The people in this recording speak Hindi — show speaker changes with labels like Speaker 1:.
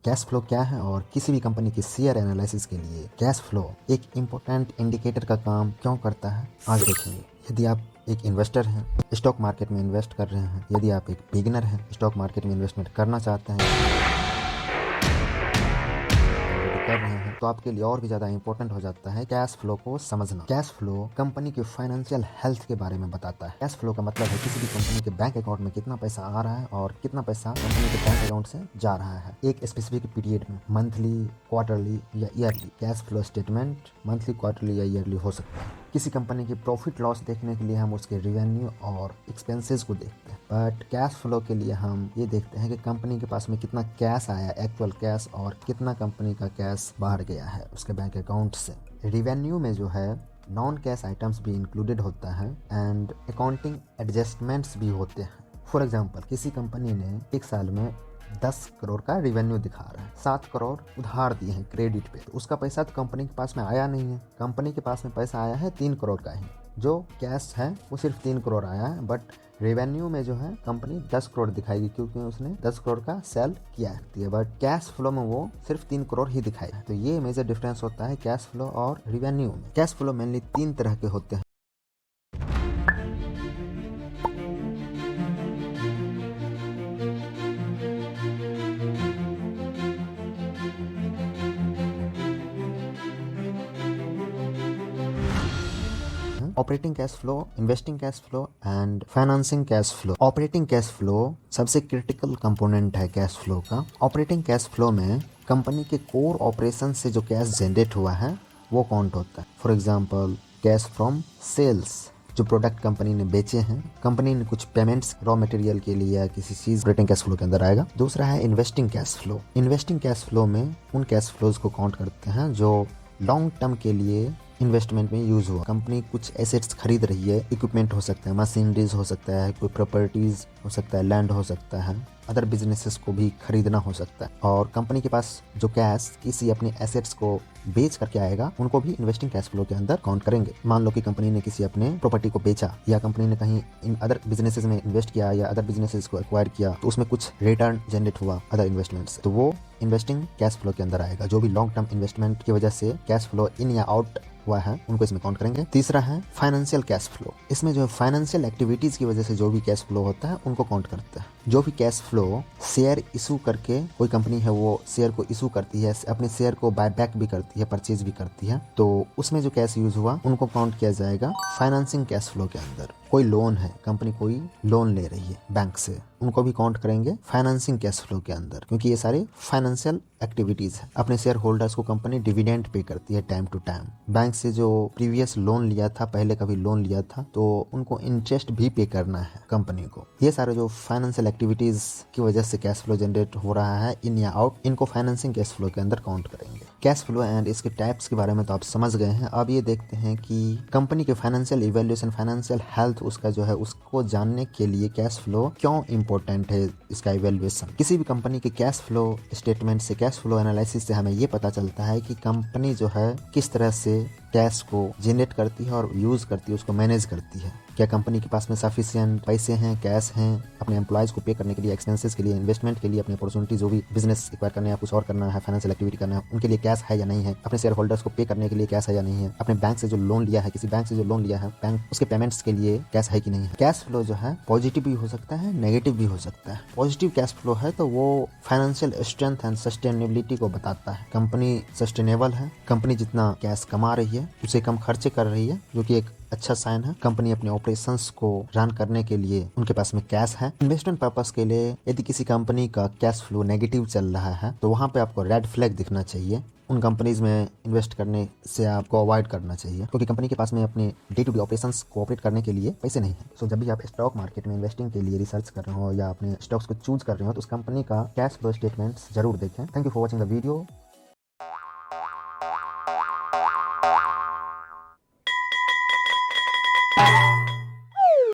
Speaker 1: कैश फ्लो क्या है और किसी भी कंपनी की शेयर एनालिसिस के लिए कैश फ्लो एक इम्पोर्टेंट इंडिकेटर का काम क्यों करता है, आज देखेंगे। यदि आप एक इन्वेस्टर हैं, स्टॉक मार्केट में इन्वेस्ट कर रहे हैं, यदि आप एक बिगिनर हैं, स्टॉक मार्केट में इन्वेस्टमेंट करना चाहते हैं, कर रहे हैं, तो आपके लिए और भी ज़्यादा इंपॉर्टेंट हो जाता है कैश फ्लो को समझना। कैश फ्लो कंपनी की फाइनेंशियल हेल्थ के बारे में बताता है। कैश फ्लो का मतलब है किसी भी कंपनी के बैंक अकाउंट में कितना पैसा आ रहा है और कितना पैसा कंपनी के बैंक अकाउंट से जा रहा है एक स्पेसिफिक पीरियड में, मंथली, क्वार्टरली या yearly. Cash flow statement monthly, quarterly या ईयरली हो सकता है। किसी कंपनी की प्रॉफिट लॉस देखने के लिए हम उसके रिवेन्यू और एक्सपेंसेस को देखते हैं, बट कैश फ्लो के लिए हम ये देखते हैं कि कंपनी के पास में कितना कैश आया, एक्चुअल कैश, और कितना कंपनी का कैश बाहर गया है उसके बैंक अकाउंट से। रिवेन्यू में जो है नॉन कैश आइटम्स भी इंक्लूडेड होता है एंड अकाउंटिंग एडजस्टमेंट्स भी होते हैं। फॉर एग्जांपल, किसी कंपनी ने एक साल में 10 करोड़ का रिवेन्यू दिखा रहा है, 7 करोड़ उधार दिए हैं क्रेडिट पे, तो उसका पैसा तो कंपनी के पास में आया नहीं है। कंपनी के पास में पैसा आया है 3 करोड़ का ही, जो कैश है वो सिर्फ 3 करोड़ आया है, बट रेवेन्यू में जो है कंपनी 10 करोड़ दिखाएगी क्योंकि उसने 10 करोड़ का सेल किया है, बट कैश फ्लो में वो सिर्फ 3 करोड़ ही दिखाएगा। तो ये मेजर डिफरेंस होता है कैश फ्लो और रिवेन्यू में। कैश फ्लो मेनली 3 तरह के होते हैं। Operating cash flow, investing cash flow and financing cash flow. Operating cash flow सबसे क्रिटिकल कंपोनेंट है कैश फ्लो का। ऑपरेटिंग कैश फ्लो में कंपनी के कोर ऑपरेशन से जो कैश जनरेट हुआ है वो काउंट होता है। For example, cash from sales, जो प्रोडक्ट कंपनी ने बेचे हैं, कंपनी ने कुछ पेमेंट्स रॉ मटेरियल के लिए या किसी चीज, ऑपरेटिंग कैश फ्लो के अंदर आएगा। दूसरा है investing cash flow. Investing cash flow में उन कैश फ्लोज को काउंट करते हैं जो लॉन्ग टर्म के लिए इन्वेस्टमेंट में यूज हुआ। कंपनी कुछ एसेट्स खरीद रही है, इक्विपमेंट हो सकता है, मशीनरीज हो सकता है, कोई प्रॉपर्टीज हो सकता है, लैंड हो सकता है, अदर बिजनेसेस को भी खरीदना हो सकता है, और कंपनी के पास जो कैश किसी अपने एसेट्स को बेच करके आएगा उनको भी इन्वेस्टिंग कैश फ्लो के अंदर काउंट करेंगे। मान लो कि कंपनी ने किसी अपने प्रॉपर्टी को बेचा या कंपनी ने कहीं इन अदर बिजनेसेस में इन्वेस्ट किया या अदर बिजनेसेस को एक्वायर किया, तो उसमें कुछ रिटर्न जनरेट हुआ अदर इन्वेस्टमेंट से, तो वो इन्वेस्टिंग कैश फ्लो के अंदर आएगा। जो भी लॉन्ग टर्म इन्वेस्टमेंट की वजह से कैश फ्लो इन या आउट हुआ है उनको इसमें काउंट करेंगे। तीसरा है फाइनेंशियल कैश फ्लो। इसमें जो फाइनेंशियल एक्टिविटीज की वजह से जो भी कैश फ्लो होता है उनको काउंट करता है। जो भी कैश फ्लो शेयर इशू करके, कोई कंपनी है वो शेयर को इशू करती है, अपने शेयर को बाय बैक भी करती है, परचेज भी करती है, तो उसमें जो कैश यूज हुआ उनको काउंट किया जाएगा फाइनेंसिंग कैश फ्लो के अंदर। कोई लोन है, कंपनी कोई लोन ले रही है बैंक से, उनको भी काउंट करेंगे फाइनेंसिंग कैश फ्लो के अंदर, क्योंकि ये सारे फाइनेंशियल एक्टिविटीज है। अपने शेयर होल्डर्स को कंपनी डिविडेंड पे करती है टाइम टू टाइम। बैंक से जो प्रीवियस लोन लिया था, पहले कभी लोन लिया था, तो उनको इंटरेस्ट भी पे करना है कंपनी को। ये सारे जो फाइनेंशियल एक्टिविटीज की वजह से कैश फ्लो जनरेट हो रहा है इन या आउट, इनको फाइनेंसिंग कैश फ्लो के अंदर काउंट करेंगे। कैश फ्लो एंड इसके टाइप्स के बारे में तो आप समझ गए हैं। अब ये देखते हैं कि कंपनी के फाइनेंशियल इवैल्यूएशन, फाइनेंशियल हेल्थ उसका जो है, उसको जानने के लिए कैश फ्लो क्यों इंपॉर्टेंट है, इसका इवैल्यूएशन। किसी भी कंपनी के कैश फ्लो स्टेटमेंट से, कैश फ्लो एनालिसिस से हमें ये पता चलता है कि कंपनी जो है किस तरह से कैश को जनरेट करती है और यूज करती है, उसको मैनेज करती है। क्या कंपनी के पास में सफिशिएंट पैसे हैं, कैश हैं अपने एम्प्लॉयज को पे करने के लिए, एक्सपेंसेस के लिए, इन्वेस्टमेंट के लिए, अपनी अपॉर्चुनिटी जो भी बिजनेस एक्वायर करना है, कुछ और करना है, फाइनेंशियल एक्टिविटी करना है, उनके लिए कैश है या नहीं है, अपने शेयर होल्डर्स को पे करने के लिए कैश है या नहीं है, अपने बैंक से जो लोन लिया है, किसी बैंक से जो लोन लिया है, बैंक उसके पेमेंट्स के लिए कैश है कि नहीं है। कैश फ्लो जो है पॉजिटिव भी हो सकता है, नेगेटिव भी हो सकता है। पॉजिटिव कैश फ्लो है तो वो फाइनेंशियल स्ट्रेंथ एंड सस्टेनेबिलिटी को बताता है। कंपनी सस्टेनेबल है, कंपनी जितना कैश कमा रही है उसे कम खर्चे कर रही है, जो कि एक अच्छा साइन है। कंपनी अपने ऑपरेशंस को रन करने के लिए उनके पास में कैश है। इन्वेस्टमेंट पर्पस के लिए यदि किसी कंपनी का कैश फ्लो नेगेटिव चल रहा है तो वहां पे आपको रेड फ्लैग दिखना चाहिए। उन कंपनीज में इन्वेस्ट करने से आपको अवॉइड करना चाहिए, क्योंकि कंपनी के पास में अपने डे टू डे ऑपरेशंस को ऑपरेट करने के लिए पैसे नहीं है। सो जब भी आप स्टॉक मार्केट में इन्वेस्टिंग के लिए रिसर्च कर रहे हो या अपने स्टॉक्स को चूज कर रहे हो तो उस कंपनी का कैश फ्लो स्टेटमेंट्स जरूर देखें। Thank you for watching the video.